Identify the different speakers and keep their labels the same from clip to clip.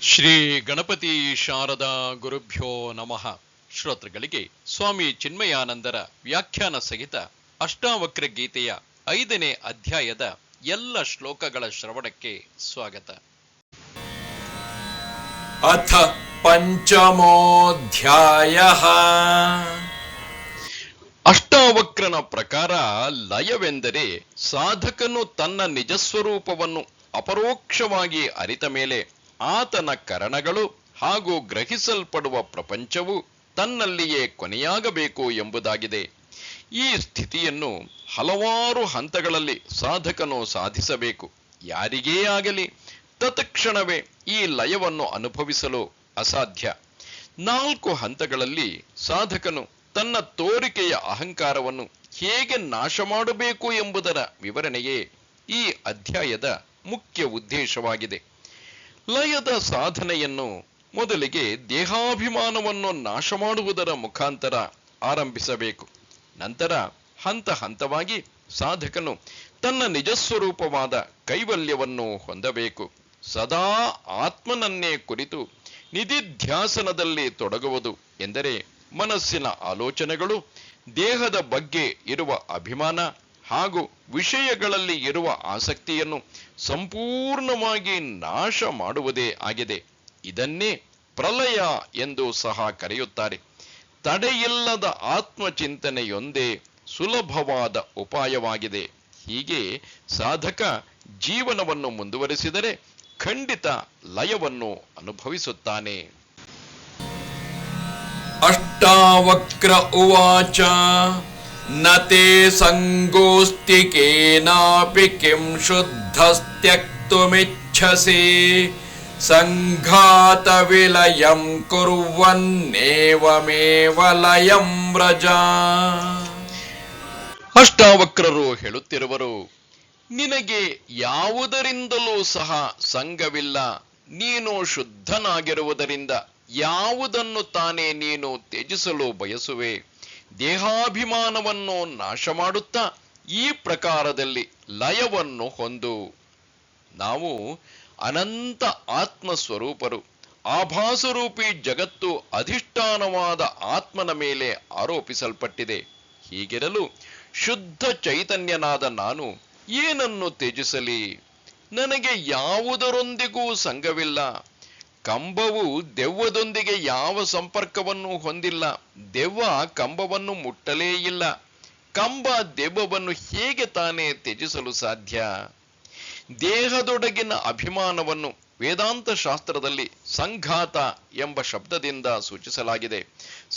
Speaker 1: ಶ್ರೀ ಗಣಪತಿ ಶಾರದಾ ಗುರುಭ್ಯೋ ನಮಃ. ಶ್ರೋತೃಗಳಿಗೆ ಸ್ವಾಮಿ ಚಿನ್ಮಯಾನಂದರ ವ್ಯಾಖ್ಯಾನ ಸಹಿತ ಅಷ್ಟಾವಕ್ರ ಗೀತೆಯ 5ನೇ ಅಧ್ಯಾಯದ ಎಲ್ಲ ಶ್ಲೋಕಗಳ ಶ್ರವಣಕ್ಕೆ ಸ್ವಾಗತ.
Speaker 2: ಅಥ ಪಂಚಮೋಧ್ಯಾಯಃ.
Speaker 1: ಅಷ್ಟಾವಕ್ರನ ಪ್ರಕಾರ ಲಯವೆಂದರೆ ಸಾಧಕನು ತನ್ನ ನಿಜಸ್ವರೂಪವನ್ನು ಅಪರೋಕ್ಷವಾಗಿ ಅರಿತ ಮೇಲೆ ಆತನ ಕರಣಗಳು ಹಾಗೂ ಗ್ರಹಿಸಲ್ಪಡುವ ಪ್ರಪಂಚವು ತನ್ನಲ್ಲಿಯೇ ಕೊನೆಯಾಗಬೇಕು ಎಂಬುದಾಗಿದೆ. ಈ ಸ್ಥಿತಿಯನ್ನು ಹಲವಾರು ಹಂತಗಳಲ್ಲಿ ಸಾಧಕನು ಸಾಧಿಸಬೇಕು. ಯಾರಿಗೇ ಆಗಲಿ ತತ್ಕ್ಷಣವೇ ಈ ಲಯವನ್ನು ಅನುಭವಿಸಲು ಅಸಾಧ್ಯ. 4 ಹಂತಗಳಲ್ಲಿ ಸಾಧಕನು ತನ್ನ ತೋರಿಕೆಯ ಅಹಂಕಾರವನ್ನು ಹೇಗೆ ನಾಶ ಮಾಡಬೇಕು ಎಂಬುದರ ವಿವರಣೆಯೇ ಈ ಅಧ್ಯಾಯದ ಮುಖ್ಯ ಉದ್ದೇಶವಾಗಿದೆ. ಲಯದ ಸಾಧನೆಯನ್ನು ಮೊದಲಿಗೆ ದೇಹಾಭಿಮಾನವನ್ನು ನಾಶ ಮಾಡುವುದರ ಮುಖಾಂತರ ಆರಂಭಿಸಬೇಕು. ನಂತರ ಹಂತ ಹಂತವಾಗಿ ಸಾಧಕನು ತನ್ನ ನಿಜಸ್ವರೂಪವಾದ ಕೈವಲ್ಯವನ್ನು ಹೊಂದಬೇಕು. ಸದಾ ಆತ್ಮನನ್ನೇ ಕುರಿತು ನಿಧಿಧ್ಯಾಸನದಲ್ಲಿ ತೊಡಗುವುದು ಎಂದರೆ ಮನಸ್ಸಿನ ಆಲೋಚನೆಗಳು, ದೇಹದ ಬಗ್ಗೆ ಇರುವ ಅಭಿಮಾನ ಹಾಗೂ ವಿಷಯಗಳಲ್ಲಿ ಇರುವ ಆಸಕ್ತಿಯನ್ನು ಸಂಪೂರ್ಣವಾಗಿ ನಾಶ ಮಾಡುವುದೇ ಆಗಿದೆ. ಇದನ್ನೇ ಪ್ರಲಯ ಎಂದು ಸಹ ಕರೆಯುತ್ತಾರೆ. ತಡೆಯಿಲ್ಲದ ಆತ್ಮಚಿಂತನೆಯೊಂದೇ ಸುಲಭವಾದ ಉಪಾಯವಾಗಿದೆ. ಹೀಗೆ ಸಾಧಕ ಜೀವನವನ್ನು ಮುಂದುವರಿಸಿದರೆ ಖಂಡಿತ ಲಯವನ್ನು ಅನುಭವಿಸುತ್ತಾನೆ.
Speaker 2: ಅಷ್ಟಾವಕ್ರ ಉವಾಚ ನತೆ ಸಂಗೋಸ್ತಿ ಕೇನಾಪಿ ಕಿಂ ಶುದ್ಧಸ್ತ್ಯಕ್ತುಮಿಚ್ಛಸಿ ಸಂಘಾತ ವಿಲಯಂ ಕುರ್ವನ್ನೇವಮೇವ ಲಯಂ ವ್ರಜ.
Speaker 1: ಅಷ್ಟಾವಕ್ರರು ಹೇಳುತ್ತಿರುವರು, ನಿನಗೆ ಯಾವುದರಿಂದಲೂ ಸಹ ಸಂಘವಿಲ್ಲ. ನೀನು ಶುದ್ಧನಾಗಿರುವುದರಿಂದ ಯಾವುದನ್ನು ತಾನೇ ನೀನು ತ್ಯಜಿಸಲು ಬಯಸುವೆ? ದೇಹಾಭಿಮಾನವನ್ನು ನಾಶ ಮಾಡುತ್ತಾ ಈ ಪ್ರಕಾರದಲ್ಲಿ ಲಯವನ್ನು ಹೊಂದು. ನಾವು ಅನಂತ ಆತ್ಮಸ್ವರೂಪರು. ಆಭಾಸರೂಪಿ ಜಗತ್ತು ಅಧಿಷ್ಠಾನವಾದ ಆತ್ಮನ ಮೇಲೆ ಆರೋಪಿಸಲ್ಪಟ್ಟಿದೆ. ಹೀಗಿರಲು ಶುದ್ಧ ಚೈತನ್ಯನಾದ ನಾನು ಏನನ್ನು ತ್ಯಜಿಸಲಿ? ನನಗೆ ಯಾವುದರೊಂದಿಗೂ ಸಂಘವಿಲ್ಲ. ಕಂಬವು ದೆವ್ವದೊಂದಿಗೆ ಯಾವ ಸಂಪರ್ಕವನ್ನು ಹೊಂದಿಲ್ಲ. ದೆವ್ವ ಕಂಬವನ್ನು ಮುಟ್ಟಲೇ ಇಲ್ಲ. ಕಂಬ ದೆವ್ವವನ್ನು ಹೇಗೆ ತಾನೇ ತ್ಯಜಿಸಲು ಸಾಧ್ಯ? ದೇಹದೊಡಗಿನ ಅಭಿಮಾನವನ್ನು ವೇದಾಂತ ಶಾಸ್ತ್ರದಲ್ಲಿ ಸಂಘಾತ ಎಂಬ ಶಬ್ದದಿಂದ ಸೂಚಿಸಲಾಗಿದೆ.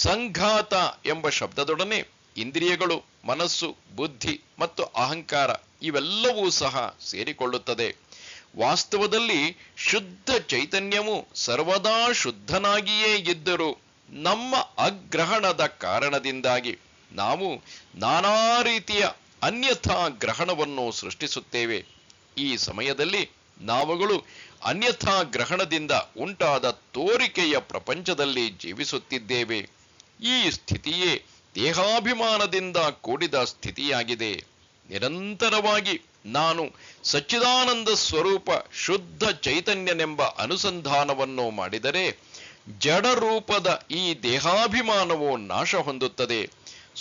Speaker 1: ಸಂಘಾತ ಎಂಬ ಶಬ್ದದೊಡನೆ ಇಂದ್ರಿಯಗಳು, ಮನಸ್ಸು, ಬುದ್ಧಿ ಮತ್ತು ಅಹಂಕಾರ ಇವೆಲ್ಲವೂ ಸಹ ಸೇರಿಕೊಳ್ಳುತ್ತದೆ. ವಾಸ್ತವದಲ್ಲಿ ಶುದ್ಧ ಚೈತನ್ಯವು ಸರ್ವದಾ ಶುದ್ಧನಾಗಿಯೇ ಇದ್ದರೂ ನಮ್ಮ ಅಗ್ರಹಣದ ಕಾರಣದಿಂದಾಗಿ ನಾವು ನಾನಾ ರೀತಿಯ ಅನ್ಯಥಾ ಗ್ರಹಣವನ್ನು ಸೃಷ್ಟಿಸುತ್ತೇವೆ. ಈ ಸಮಯದಲ್ಲಿ ನಾವುಗಳು ಅನ್ಯಥಾ ಗ್ರಹಣದಿಂದ ಉಂಟಾದ ತೋರಿಕೆಯ ಪ್ರಪಂಚದಲ್ಲಿ ಜೀವಿಸುತ್ತಿದ್ದೇವೆ. ಈ ಸ್ಥಿತಿಯೇ ದೇಹಾಭಿಮಾನದಿಂದ ಕೂಡಿದ ಸ್ಥಿತಿಯಾಗಿದೆ. ನಿರಂತರವಾಗಿ ನಾನು ಸಚ್ಚಿದಾನಂದ ಸ್ವರೂಪ ಶುದ್ಧ ಚೈತನ್ಯನೆಂಬ ಅನುಸಂಧಾನವನ್ನು ಮಾಡಿದರೆ ಜಡರೂಪದ ಈ ದೇಹಾಭಿಮಾನವು ನಾಶ ಹೊಂದುತ್ತದೆ.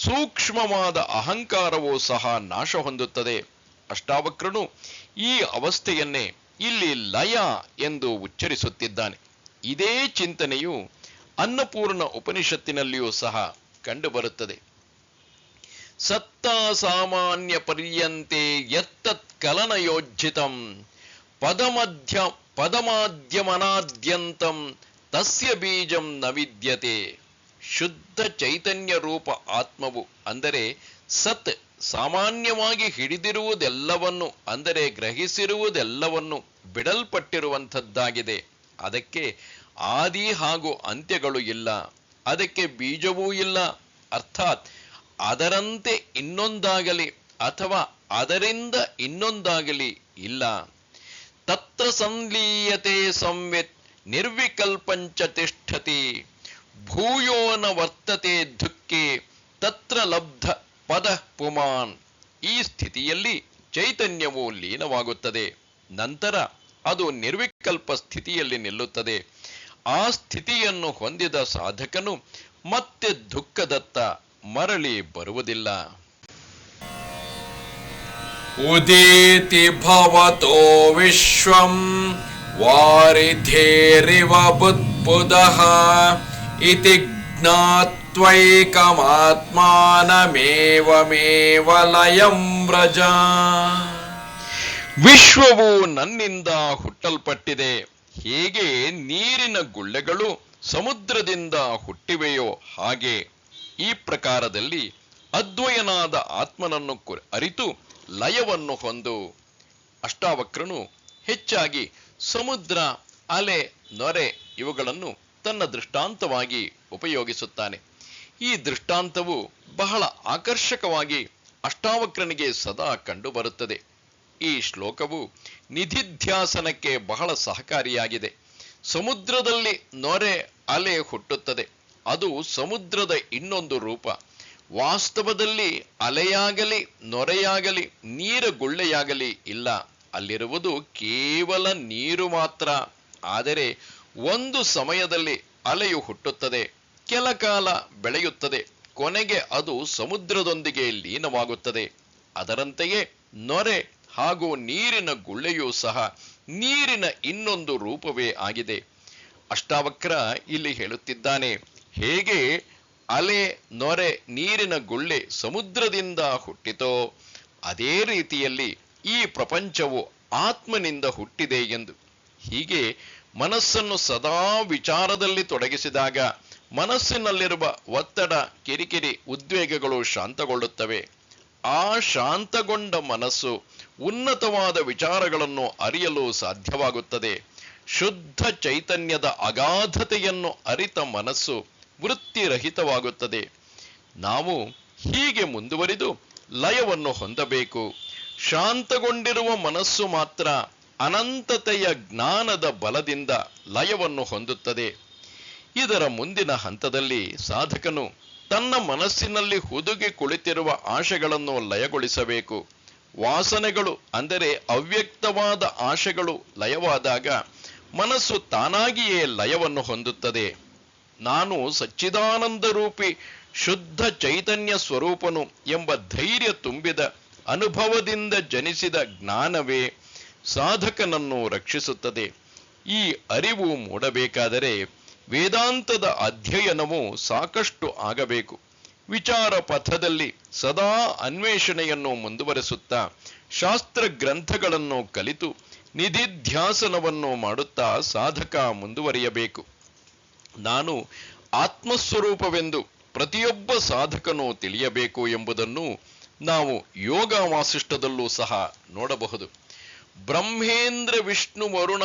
Speaker 1: ಸೂಕ್ಷ್ಮವಾದ ಅಹಂಕಾರವೂ ಸಹ ನಾಶ ಹೊಂದುತ್ತದೆ. ಅಷ್ಟಾವಕ್ರನು ಈ ಅವಸ್ಥೆಯನ್ನೇ ಇಲ್ಲಿ ಲಯ ಎಂದು ಉಚ್ಚರಿಸುತ್ತಿದ್ದಾನೆ. ಇದೇ ಚಿಂತನೆಯು ಅನ್ನಪೂರ್ಣ ಉಪನಿಷತ್ತಿನಲ್ಲಿಯೂ ಸಹ ಕಂಡುಬರುತ್ತದೆ. ಸತ್ತ ಸಾಮಾನ್ಯ ಪರ್ಯಂತೆ ಯತ್ತತ್ ಕಲನಯೋಜ್ಜಿತಂ ಪದಮಾದ್ಯಮನಾದ್ಯಂತಂ ತಸ್ಯ ಬೀಜಂ ನ ವಿದ್ಯತೆ. ಶುದ್ಧ ಚೈತನ್ಯ ರೂಪ ಆತ್ಮವು ಅಂದರೆ ಸತ್ ಸಾಮಾನ್ಯವಾಗಿ ಹಿಡಿದಿರುವುದೆಲ್ಲವನ್ನು ಅಂದರೆ ಗ್ರಹಿಸಿರುವುದೆಲ್ಲವನ್ನು ಬಿಡಲ್ಪಟ್ಟಿರುವಂಥದ್ದಾಗಿದೆ. ಅದಕ್ಕೆ ಆದಿ ಹಾಗೂ ಅಂತ್ಯಗಳು ಇಲ್ಲ. ಅದಕ್ಕೆ ಬೀಜವೂ ಇಲ್ಲ. ಅರ್ಥಾತ್ ಅದರಂತೆ ಇನ್ನೊಂದಾಗಲಿ ಅಥವಾ ಅದರಿಂದ ಇನ್ನೊಂದಾಗಲಿ ಇಲ್ಲ. ತತ್ರ ಸಂಲೀಯತೆ ಸಂವಿತ್ ನಿರ್ವಿಕಲ್ಪಂಚ ತಿಷ್ಠತಿ ಭೂಯೋ ನ ವರ್ತತೆ ದುಃಖೆ ತತ್ರ ಲಬ್ಧ ಪದ ಪುಮಾನ್. ಈ ಸ್ಥಿತಿಯಲ್ಲಿ ಚೈತನ್ಯವು ಲೀನವಾಗುತ್ತದೆ. ನಂತರ ಅದು ನಿರ್ವಿಕಲ್ಪ ಸ್ಥಿತಿಯಲ್ಲಿ ನಿಲ್ಲುತ್ತದೆ. ಆ ಸ್ಥಿತಿಯನ್ನು ಹೊಂದಿದ ಸಾಧಕನು ಮತ್ತೆ ದುಃಖದತ್ತ ಮರಳಿ ಬರುವುದಿಲ್ಲ.
Speaker 2: ಉದೀತಿ ಭವತೋ ವಿಶ್ವಂ ವಾರಿಧೇರಿವ ಬುದ್ಬುದಃ ಇತಿ ಜ್ಞಾತ್ವೈಕಮಾತ್ಮಾನಮೇವಮೇವ ಲಯಂ ವ್ರಜ.
Speaker 1: ವಿಶ್ವವು ನನ್ನಿಂದ ಹುಟ್ಟಲ್ಪಟ್ಟಿದೆ. ಹೇಗೆ ನೀರಿನ ಗುಳ್ಳೆಗಳು ಸಮುದ್ರದಿಂದ ಹುಟ್ಟಿವೆಯೋ ಹಾಗೆ ಈ ಪ್ರಕಾರದಲ್ಲಿ ಅದ್ವಯನಾದ ಆತ್ಮನನ್ನು ಅರಿತು ಲಯವನ್ನು ಹೊಂದು. ಅಷ್ಟಾವಕ್ರನು ಹೆಚ್ಚಾಗಿ ಸಮುದ್ರ, ಅಲೆ, ನೊರೆ ಇವುಗಳನ್ನು ತನ್ನ ದೃಷ್ಟಾಂತವಾಗಿ ಉಪಯೋಗಿಸುತ್ತಾನೆ. ಈ ದೃಷ್ಟಾಂತವು ಬಹಳ ಆಕರ್ಷಕವಾಗಿ ಅಷ್ಟಾವಕ್ರನಿಗೆ ಸದಾ ಕಂಡುಬರುತ್ತದೆ. ಈ ಶ್ಲೋಕವು ನಿಧಿಧ್ಯಾಸನಕ್ಕೆ ಬಹಳ ಸಹಕಾರಿಯಾಗಿದೆ. ಸಮುದ್ರದಲ್ಲಿ ನೊರೆ, ಅಲೆ ಹುಟ್ಟುತ್ತದೆ. ಅದು ಸಮುದ್ರದ ಇನ್ನೊಂದು ರೂಪ. ವಾಸ್ತವದಲ್ಲಿ ಅಲೆಯಾಗಲಿ ನೊರೆಯಾಗಲಿ ನೀರ ಗುಳ್ಳೆಯಾಗಲಿ ಇಲ್ಲ. ಅಲ್ಲಿರುವುದು ಕೇವಲ ನೀರು ಮಾತ್ರ. ಆದರೆ ಒಂದು ಸಮಯದಲ್ಲಿ ಅಲೆಯು ಹುಟ್ಟುತ್ತದೆ, ಕೆಲ ಕಾಲ ಬೆಳೆಯುತ್ತದೆ, ಕೊನೆಗೆ ಅದು ಸಮುದ್ರದೊಂದಿಗೆ ಲೀನವಾಗುತ್ತದೆ. ಅದರಂತೆಯೇ ನೊರೆ ಹಾಗೂ ನೀರಿನ ಗುಳ್ಳೆಯೂ ಸಹ ನೀರಿನ ಇನ್ನೊಂದು ರೂಪವೇ ಆಗಿದೆ. ಅಷ್ಟಾವಕ್ರ ಇಲ್ಲಿ ಹೇಳುತ್ತಿದ್ದಾನೆ, ಹೇಗೆ ಅಲೆ, ನೊರೆ, ನೀರಿನ ಗುಳ್ಳೆ ಸಮುದ್ರದಿಂದ ಹುಟ್ಟಿತೋ ಅದೇ ರೀತಿಯಲ್ಲಿ ಈ ಪ್ರಪಂಚವು ಆತ್ಮನಿಂದ ಹುಟ್ಟಿದೆ ಎಂದು. ಹೀಗೆ ಮನಸ್ಸನ್ನು ಸದಾ ವಿಚಾರದಲ್ಲಿ ತೊಡಗಿಸಿದಾಗ ಮನಸ್ಸಿನಲ್ಲಿರುವ ಒತ್ತಡ, ಕಿರಿಕಿರಿ, ಉದ್ವೇಗಗಳು ಶಾಂತಗೊಳ್ಳುತ್ತವೆ. ಆ ಶಾಂತಗೊಂಡ ಮನಸ್ಸು ಉನ್ನತವಾದ ವಿಚಾರಗಳನ್ನು ಅರಿಯಲು ಸಾಧ್ಯವಾಗುತ್ತದೆ. ಶುದ್ಧ ಚೈತನ್ಯದ ಅಗಾಧತೆಯನ್ನು ಅರಿತ ಮನಸ್ಸು ವೃತ್ತಿರಹಿತವಾಗುತ್ತದೆ. ನಾವು ಹೀಗೆ ಮುಂದುವರಿದು ಲಯವನ್ನು ಹೊಂದಬೇಕು. ಶಾಂತಗೊಂಡಿರುವ ಮನಸ್ಸು ಮಾತ್ರ ಅನಂತತೆಯ ಜ್ಞಾನದ ಬಲದಿಂದ ಲಯವನ್ನು ಹೊಂದುತ್ತದೆ. ಇದರ ಮುಂದಿನ ಹಂತದಲ್ಲಿ ಸಾಧಕನು ತನ್ನ ಮನಸ್ಸಿನಲ್ಲಿ ಹುದುಗಿ ಕುಳಿತಿರುವ ಆಶೆಗಳನ್ನು ಲಯಗೊಳಿಸಬೇಕು. ವಾಸನೆಗಳು ಅಂದರೆ ಅವ್ಯಕ್ತವಾದ ಆಶೆಗಳು ಲಯವಾದಾಗ ಮನಸ್ಸು ತಾನಾಗಿಯೇ ಲಯವನ್ನು ಹೊಂದುತ್ತದೆ. ನಾನು ಸಚ್ಚಿದಾನಂದ ರೂಪಿ ಶುದ್ಧ ಚೈತನ್ಯ ಸ್ವರೂಪನು ಎಂಬ ಧೈರ್ಯ ತುಂಬಿದ ಅನುಭವದಿಂದ ಜನಿಸಿದ ಜ್ಞಾನವೇ ಸಾಧಕನನ್ನು ರಕ್ಷಿಸುತ್ತದೆ. ಈ ಅರಿವು ಮೂಡಬೇಕಾದರೆ ವೇದಾಂತದ ಅಧ್ಯಯನವು ಸಾಕಷ್ಟು ಆಗಬೇಕು. ವಿಚಾರ ಪಥದಲ್ಲಿ ಸದಾ ಅನ್ವೇಷಣೆಯನ್ನು ಮುಂದುವರೆಸುತ್ತಾ ಶಾಸ್ತ್ರ ಗ್ರಂಥಗಳನ್ನು ಕಲಿತು ನಿಧಿಧ್ಯಾಸನವನ್ನು ಮಾಡುತ್ತಾ ಸಾಧಕ ಮುಂದುವರಿಯಬೇಕು. ನಾನು ಆತ್ಮಸ್ವರೂಪವೆಂದು ಪ್ರತಿಯೊಬ್ಬ ಸಾಧಕನು ತಿಳಿಯಬೇಕು ಎಂಬುದನ್ನು ನಾವು ಯೋಗ ವಾಸಿಷ್ಠದಲ್ಲೂ ಸಹ ನೋಡಬಹುದು. ಬ್ರಹ್ಮೇಂದ್ರ ವಿಷ್ಣು ವರುಣ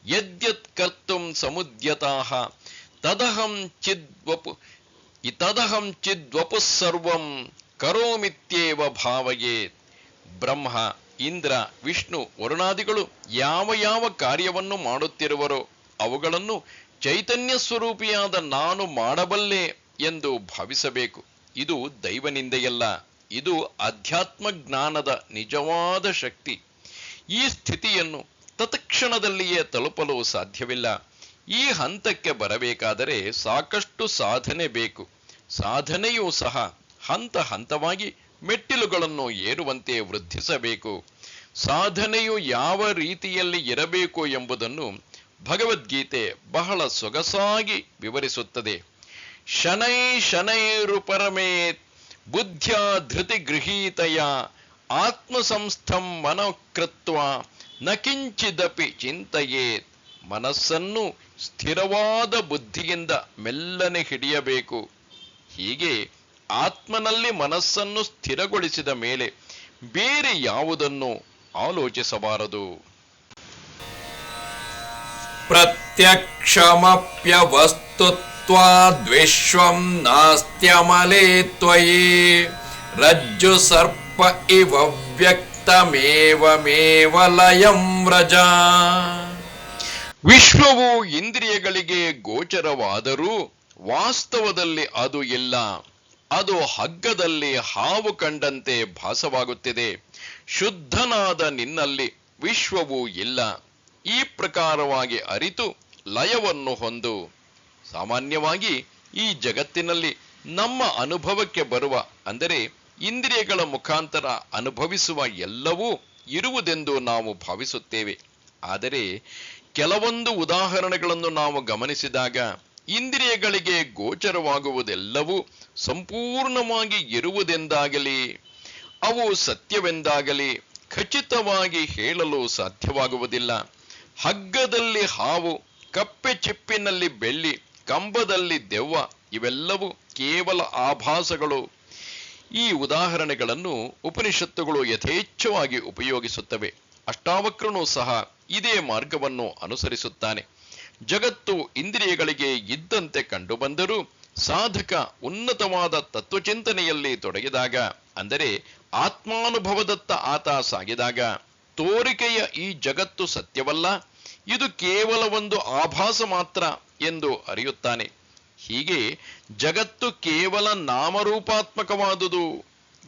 Speaker 1: ಯದ್ಯತ್ ಕರ್ತುಂ ಸಮುದ್ಯತಾಃ ತದಹಂ ಚಿದ್ವಪು ಸರ್ವಂ ಕರೋಮಿತ್ಯೇವ ಭಾವಯೇತ್. ಬ್ರಹ್ಮ, ಇಂದ್ರ, ವಿಷ್ಣು, ವರುಣಾದಿಗಳು ಯಾವ ಯಾವ ಕಾರ್ಯವನ್ನು ಮಾಡುತ್ತಿರುವರೋ ಅವುಗಳನ್ನು ಚೈತನ್ಯ ಸ್ವರೂಪಿಯಾದ ನಾನು ಮಾಡಬಲ್ಲೆ ಎಂದು ಭಾವಿಸಬೇಕು. ಇದು ದೈವನಿಂದೆಯಲ್ಲ, ಇದು ಅಧ್ಯಾತ್ಮ ಜ್ಞಾನದ ನಿಜವಾದ ಶಕ್ತಿ. ಈ ಸ್ಥಿತಿಯನ್ನು ತತ್ಕ್ಷಣದಲ್ಲಿಯೇ ತಲುಪಲು ಸಾಧ್ಯವಿಲ್ಲ. ಈ ಹಂತಕ್ಕೆ ಬರಬೇಕಾದರೆ ಸಾಕಷ್ಟು ಸಾಧನೆ ಬೇಕು. ಸಾಧನೆಯೂ ಸಹ ಹಂತ ಹಂತವಾಗಿ ಮೆಟ್ಟಿಲುಗಳನ್ನು ಏರುವಂತೆ ವೃದ್ಧಿಸಬೇಕು. ಸಾಧನೆಯು ಯಾವ ರೀತಿಯಲ್ಲಿ ಇರಬೇಕು ಎಂಬುದನ್ನು ಭಗವದ್ಗೀತೆ ಬಹಳ ಸೊಗಸಾಗಿ ವಿವರಿಸುತ್ತದೆ. ಶನೈ ಶನೈರುಪರಮೇತ್ ಬುದ್ಧ್ಯ ಧೃತಿ ಗೃಹೀತಯ ಆತ್ಮಸಂಸ್ಥಂ ಮನಃಕೃತ್ವ ನ ಕಿಂಚಿದಪಿ ಚಿಂತೆಯೇತ್. ಮನಸ್ಸನ್ನು ಸ್ಥಿರವಾದ ಬುದ್ಧಿಯಿಂದ ಮೆಲ್ಲನೆ ಹಿಡಿಯಬೇಕು. ಹೀಗೆ ಆತ್ಮನಲ್ಲಿ ಮನಸ್ಸನ್ನು ಸ್ಥಿರಗೊಳಿಸಿದ ಮೇಲೆ ಬೇರೆ ಯಾವುದನ್ನು ಆಲೋಚಿಸಬಾರದು.
Speaker 2: ಪ್ರತ್ಯಕ್ಷಮಪ್ಯವಸ್ತುತ್ವಾದ್ವಿಶ್ವಂ ನಾಸ್ತ್ಯಮಲೇ ತ್ವಯಿ ರಜ್ಜು ಸರ್ಪ ಇವ ವ್ಯಕ್ತಮೇವಮೇವ ಲಯಂ ವ್ರಜ.
Speaker 1: ವಿಶ್ವವು ಇಂದ್ರಿಯಗಳಿಗೆ ಗೋಚರವಾದರೂ ವಾಸ್ತವದಲ್ಲಿ ಅದು ಇಲ್ಲ. ಅದು ಹಗ್ಗದಲ್ಲಿ ಹಾವು ಕಂಡಂತೆ ಭಾಸವಾಗುತ್ತಿದೆ. ಶುದ್ಧನಾದ ನಿನ್ನಲ್ಲಿ ವಿಶ್ವವು ಇಲ್ಲ. ಈ ಪ್ರಕಾರವಾಗಿ ಅರಿತು ಲಯವನ್ನು ಹೊಂದು. ಸಾಮಾನ್ಯವಾಗಿ ಈ ಜಗತ್ತಿನಲ್ಲಿ ನಮ್ಮ ಅನುಭವಕ್ಕೆ ಬರುವ, ಅಂದರೆ ಇಂದ್ರಿಯಗಳ ಮುಖಾಂತರ ಅನುಭವಿಸುವ ಎಲ್ಲವೂ ಇರುವುದೆಂದು ನಾವು ಭಾವಿಸುತ್ತೇವೆ. ಆದರೆ ಕೆಲವೊಂದು ಉದಾಹರಣೆಗಳನ್ನು ನಾವು ಗಮನಿಸಿದಾಗ ಇಂದ್ರಿಯಗಳಿಗೆ ಗೋಚರವಾಗುವುದೆಲ್ಲವೂ ಸಂಪೂರ್ಣವಾಗಿ ಇರುವುದೆಂದಾಗಲಿ ಅವು ಸತ್ಯವೆಂದಾಗಲಿ ಖಚಿತವಾಗಿ ಹೇಳಲು ಸಾಧ್ಯವಾಗುವುದಿಲ್ಲ. ಹಗ್ಗದಲ್ಲಿ ಹಾವು, ಕಪ್ಪೆ ಚಿಪ್ಪಿನಲ್ಲಿ ಬೆಳ್ಳಿ, ಕಂಬದಲ್ಲಿ ದೆವ್ವ ಇವೆಲ್ಲವೂ ಕೇವಲ ಆಭಾಸಗಳು. ಈ ಉದಾಹರಣೆಗಳನ್ನು ಉಪನಿಷತ್ತುಗಳು ಯಥೇಚ್ಛವಾಗಿ ಉಪಯೋಗಿಸುತ್ತವೆ. ಅಷ್ಟಾವಕ್ರನು ಸಹ ಇದೇ ಮಾರ್ಗವನ್ನು ಅನುಸರಿಸುತ್ತಾನೆ. ಜಗತ್ತು ಇಂದ್ರಿಯಗಳಿಗೆ ಇದ್ದಂತೆ ಕಂಡುಬಂದರೂ ಸಾಧಕ ಉನ್ನತವಾದ ತತ್ವಚಿಂತನೆಯಲ್ಲಿ ತೊಡಗಿದಾಗ, ಅಂದರೆ ಆತ್ಮಾನುಭವದತ್ತ ಆತ ಸಾಗಿದಾಗ, ತೋರಿಕೆಯ ಈ ಜಗತ್ತು ಸತ್ಯವಲ್ಲ, ಇದು ಕೇವಲ ಒಂದು ಆಭಾಸ ಮಾತ್ರ ಎಂದು ಅರಿಯುತ್ತಾನೆ. ಹೀಗೆ ಜಗತ್ತು ಕೇವಲ ನಾಮರೂಪಾತ್ಮಕವಾದುದು,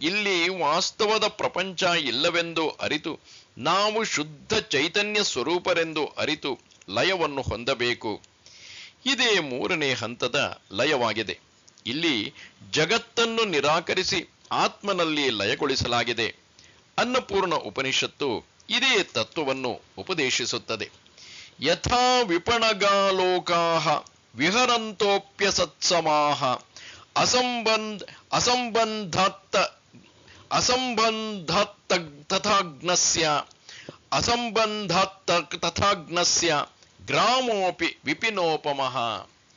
Speaker 1: ಇಲ್ಲಿ ವಾಸ್ತವದ ಪ್ರಪಂಚ ಇಲ್ಲವೆಂದು ಅರಿತು ನಾವು ಶುದ್ಧ ಚೈತನ್ಯ ಸ್ವರೂಪರೆಂದು ಅರಿತು ಲಯವನ್ನು ಹೊಂದಬೇಕು. ಇದೇ ಮೂರನೇ ಹಂತದ ಲಯವಾಗಿದೆ. ಇಲ್ಲಿ ಜಗತ್ತನ್ನು ನಿರಾಕರಿಸಿ ಆತ್ಮನಲ್ಲಿ ಲಯಗೊಳಿಸಲಾಗಿದೆ. ಅನ್ನಪೂರ್ಣ ಉಪನಿಷತ್ತು ಇದೇ ತತ್ವವನ್ನು ಉಪದೇಶಿಸುತ್ತದೆ. ಯಥಾ ವಿಪಣಗಾಲೋಕಾಹ ವಿಹರಂತೋಪ್ಯಸತ್ಸಮಾಹ ತಥಾಗ್ನಸ್ಯ ಗ್ರಾಮೋಪಿ ವಿಪಿನೋಪಮಃ.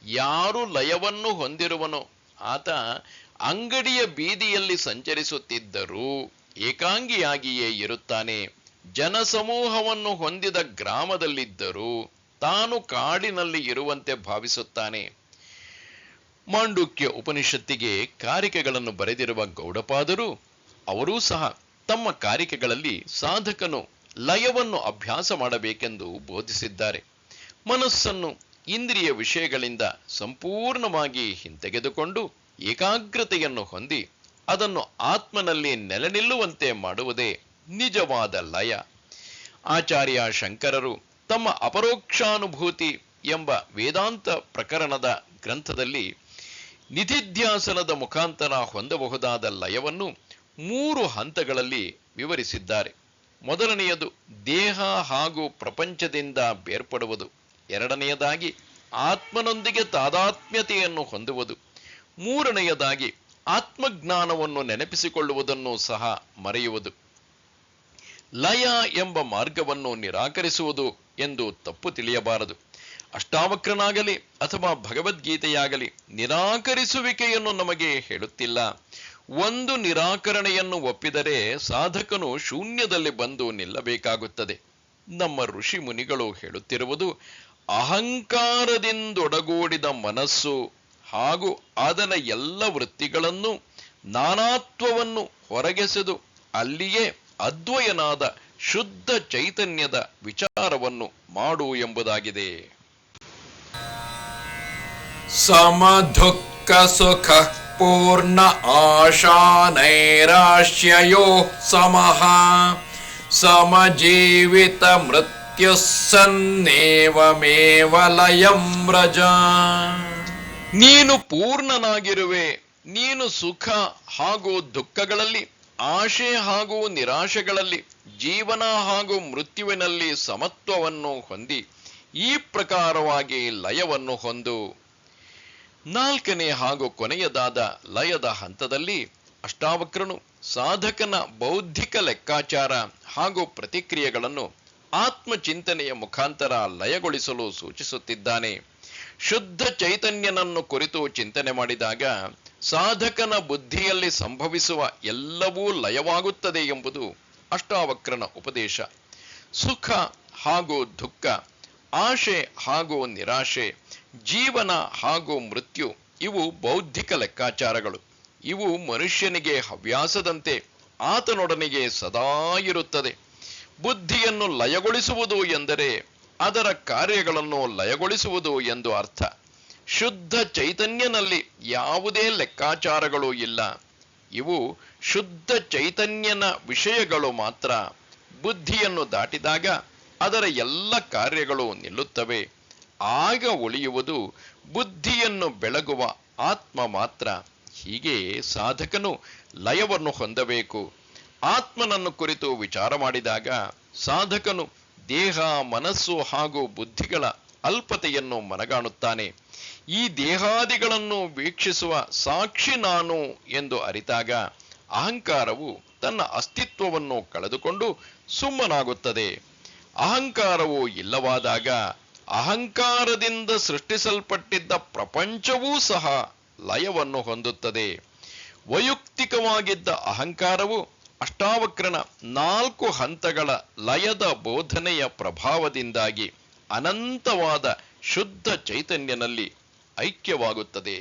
Speaker 1: ಯಾರು ಲಯವನ್ನು ಹೊಂದಿರುವನೋ ಆತ ಅಂಗಡಿಯ ಬೀದಿಯಲ್ಲಿ ಸಂಚರಿಸುತ್ತಿದ್ದರೂ ಏಕಾಂಗಿಯಾಗಿಯೇ ಇರುತ್ತಾನೆ. ಜನಸಮೂಹವನ್ನು ಹೊಂದಿದ ಗ್ರಾಮದಲ್ಲಿದ್ದರೂ ತಾನು ಕಾಡಿನಲ್ಲಿ ಇರುವಂತೆ ಭಾವಿಸುತ್ತಾನೆ. ಮಾಂಡುಕ್ಯ ಉಪನಿಷತ್ತಿಗೆ ಕಾರಿಕೆಗಳನ್ನು ಬರೆದಿರುವ ಗೌಡಪಾದರು ಅವರೂ ಸಹ ತಮ್ಮ ಕಾರಿಕೆಗಳಲ್ಲಿ ಸಾಧಕನು ಲಯವನ್ನು ಅಭ್ಯಾಸ ಮಾಡಬೇಕೆಂದು ಬೋಧಿಸಿದ್ದಾರೆ. ಮನಸ್ಸನ್ನು ಇಂದ್ರಿಯ ವಿಷಯಗಳಿಂದ ಸಂಪೂರ್ಣವಾಗಿ ಹಿಂತೆಗೆದುಕೊಂಡು ಏಕಾಗ್ರತೆಯನ್ನು ಹೊಂದಿ ಅದನ್ನು ಆತ್ಮನಲ್ಲಿ ನೆಲೆ ನಿಲ್ಲುವಂತೆ ಮಾಡುವುದೇ ನಿಜವಾದ ಲಯ. ಆಚಾರ್ಯ ಶಂಕರರು ತಮ್ಮ ಅಪರೋಕ್ಷಾನುಭೂತಿ ಎಂಬ ವೇದಾಂತ ಪ್ರಕರಣದ ಗ್ರಂಥದಲ್ಲಿ ನಿಧಿಧ್ಯಾಸನದ ಮುಖಾಂತರ ಹೊಂದಬಹುದಾದ ಲಯವನ್ನು 3 ಹಂತಗಳಲ್ಲಿ ವಿವರಿಸಿದ್ದಾರೆ. ಮೊದಲನೆಯದು ದೇಹ ಹಾಗೂ ಪ್ರಪಂಚದಿಂದ ಬೇರ್ಪಡುವುದು. ಎರಡನೆಯದಾಗಿ ಆತ್ಮನೊಂದಿಗೆ ತಾದಾತ್ಮ್ಯತೆಯನ್ನು ಹೊಂದುವುದು. ಮೂರನೆಯದಾಗಿ ಆತ್ಮಜ್ಞಾನವನ್ನು ನೆನಪಿಸಿಕೊಳ್ಳುವುದನ್ನು ಸಹ ಮರೆಯುವುದು. ಲಯ ಎಂಬ ಮಾರ್ಗವನ್ನು ನಿರಾಕರಿಸುವುದು ಎಂದು ತಪ್ಪು ತಿಳಿಯಬಾರದು. ಅಷ್ಟಾವಕ್ರನಾಗಲಿ ಅಥವಾ ಭಗವದ್ಗೀತೆಯಾಗಲಿ ನಿರಾಕರಿಸುವಿಕೆಯನ್ನು ನಮಗೆ ಹೇಳುತ್ತಿಲ್ಲ. ಒಂದು ನಿರಾಕರಣೆಯನ್ನು ಒಪ್ಪಿದರೆ ಸಾಧಕನು ಶೂನ್ಯದಲ್ಲಿ ಬಂದು ನಿಲ್ಲಬೇಕಾಗುತ್ತದೆ. ನಮ್ಮ ಋಷಿ ಮುನಿಗಳು ಹೇಳುತ್ತಿರುವುದು ಅಹಂಕಾರದಿಂದೊಡಗೂಡಿದ ಮನಸ್ಸು ಹಾಗೂ ಅದರ ಎಲ್ಲ ವೃತ್ತಿಗಳನ್ನು ನಾನಾತ್ವವನ್ನು ಹೊರಗೆಸೆದು ಅಲ್ಲಿಯೇ ಅದ್ವಯನಾದ ಶುದ್ಧ ಚೈತನ್ಯದ ವಿಚಾರವನ್ನು ಮಾಡು ಎಂಬುದಾಗಿದೆ.
Speaker 2: ಸಮದುಃಖ ಸುಖ ಪೂರ್ಣ ಆಶಾ ನೈರಾಶ್ಯಯೋ ಸಮಃ ಸಮಜೀವಿತ ಮೃತ್ಯು ಸನ್ನೇವಮೇವ ಲಯಂ ವ್ರಜ.
Speaker 1: ನೀನು ಪೂರ್ಣನಾಗಿರುವೆ. ನೀನು ಸುಖ ಹಾಗೂ ದುಃಖಗಳಲ್ಲಿ, ಆಶೆ ಹಾಗೂ ನಿರಾಶೆಗಳಲ್ಲಿ, ಜೀವನ ಹಾಗೂ ಮೃತ್ಯುವಿನಲ್ಲಿ ಸಮತ್ವವನ್ನು ಹೊಂದಿ ಈ ಪ್ರಕಾರವಾಗಿ ಲಯವನ್ನು ಹೊಂದು. 4ನೇ ಹಾಗೂ ಕೊನೆಯದಾದ ಲಯದ ಹಂತದಲ್ಲಿ ಅಷ್ಟಾವಕ್ರನು ಸಾಧಕನ ಬೌದ್ಧಿಕ ಲೆಕ್ಕಾಚಾರ ಹಾಗೂ ಪ್ರತಿಕ್ರಿಯೆಗಳನ್ನು ಆತ್ಮಚಿಂತನೆಯ ಮುಖಾಂತರ ಲಯಗೊಳಿಸಲು ಸೂಚಿಸುತ್ತಿದ್ದಾನೆ. ಶುದ್ಧ ಚೈತನ್ಯನನ್ನು ಕುರಿತು ಚಿಂತನೆ ಮಾಡಿದಾಗ ಸಾಧಕನ ಬುದ್ಧಿಯಲ್ಲಿ ಸಂಭವಿಸುವ ಎಲ್ಲವೂ ಲಯವಾಗುತ್ತದೆ ಎಂಬುದು ಅಷ್ಟಾವಕ್ರನ ಉಪದೇಶ. ಸುಖ ಹಾಗೂ ದುಃಖ, ಆಶೆ ಹಾಗೂ ನಿರಾಶೆ, ಜೀವನ ಹಾಗೂ ಮೃತ್ಯು ಇವು ಬೌದ್ಧಿಕ ಲೆಕ್ಕಾಚಾರಗಳು. ಇವು ಮನುಷ್ಯನಿಗೆ ಹವ್ಯಾಸದಂತೆ ಆತನೊಡನೆಗೆ ಸದಾ ಇರುತ್ತದೆ. ಬುದ್ಧಿಯನ್ನು ಲಯಗೊಳಿಸುವುದು ಎಂದರೆ ಅದರ ಕಾರ್ಯಗಳನ್ನು ಲಯಗೊಳಿಸುವುದು ಎಂದು ಅರ್ಥ. ಶುದ್ಧ ಚೈತನ್ಯನಲ್ಲಿ ಯಾವುದೇ ಲೆಕ್ಕಾಚಾರಗಳು ಇಲ್ಲ. ಇವು ಶುದ್ಧ ಚೈತನ್ಯನ ವಿಷಯಗಳು ಮಾತ್ರ. ಬುದ್ಧಿಯನ್ನು ದಾಟಿದಾಗ ಅದರ ಎಲ್ಲ ಕಾರ್ಯಗಳು ನಿಲ್ಲುತ್ತವೆ. ಆಗ ಉಳಿಯುವುದು ಬುದ್ಧಿಯನ್ನು ಬೆಳಗುವ ಆತ್ಮ ಮಾತ್ರ. ಹೀಗೆ ಸಾಧಕನು ಲಯವನ್ನು ಹೊಂದಬೇಕು. ಆತ್ಮನನ್ನು ಕುರಿತು ವಿಚಾರ ಮಾಡಿದಾಗ ಸಾಧಕನು ದೇಹ, ಮನಸ್ಸು ಹಾಗೂ ಬುದ್ಧಿಗಳ ಅಲ್ಪತೆಯನ್ನು ಮನಗಾಣುತ್ತಾನೆ. ಈ ದೇಹಾದಿಗಳನ್ನು ವೀಕ್ಷಿಸುವ ಸಾಕ್ಷಿ ನಾನು ಎಂದು ಅರಿತಾಗ ಅಹಂಕಾರವು ತನ್ನ ಅಸ್ತಿತ್ವವನ್ನು ಕಳೆದುಕೊಂಡು ಸುಮ್ಮನಾಗುತ್ತದೆ. ಅಹಂಕಾರವು ಇಲ್ಲವಾದಾಗ ಅಹಂಕಾರದಿಂದ ಸೃಷ್ಟಿಸಲ್ಪಟ್ಟಿದ್ದ ಪ್ರಪಂಚವೂ ಸಹ ಲಯವನ್ನು ಹೊಂದುತ್ತದೆ. ವೈಯಕ್ತಿಕವಾಗಿದ್ದ ಅಹಂಕಾರವು ಅಷ್ಟಾವಕ್ರನ 4 ಹಂತಗಳ ಲಯದ ಬೋಧನೆಯ ಪ್ರಭಾವದಿಂದಾಗಿ ಅನಂತವಾದ ಶುದ್ಧ ಚೈತನ್ಯನಲ್ಲಿ ಐಕ್ಯವಾಗುತ್ತದೆ.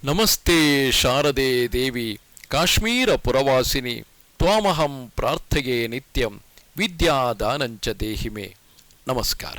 Speaker 1: ನಮಸ್ತೆ ಶಾರದೆ ದೇವಿ, ಕಾಶ್ಮೀರ ಪುರವಾಸಿನಿ, ತ್ವಾಮಹಂ ಪ್ರಾರ್ಥೆಯೇ ನಿತ್ಯಂ, ವಿದ್ಯಾದಾನಂಚ ದೇಹಿಮೆ. ನಮಸ್ಕಾರ.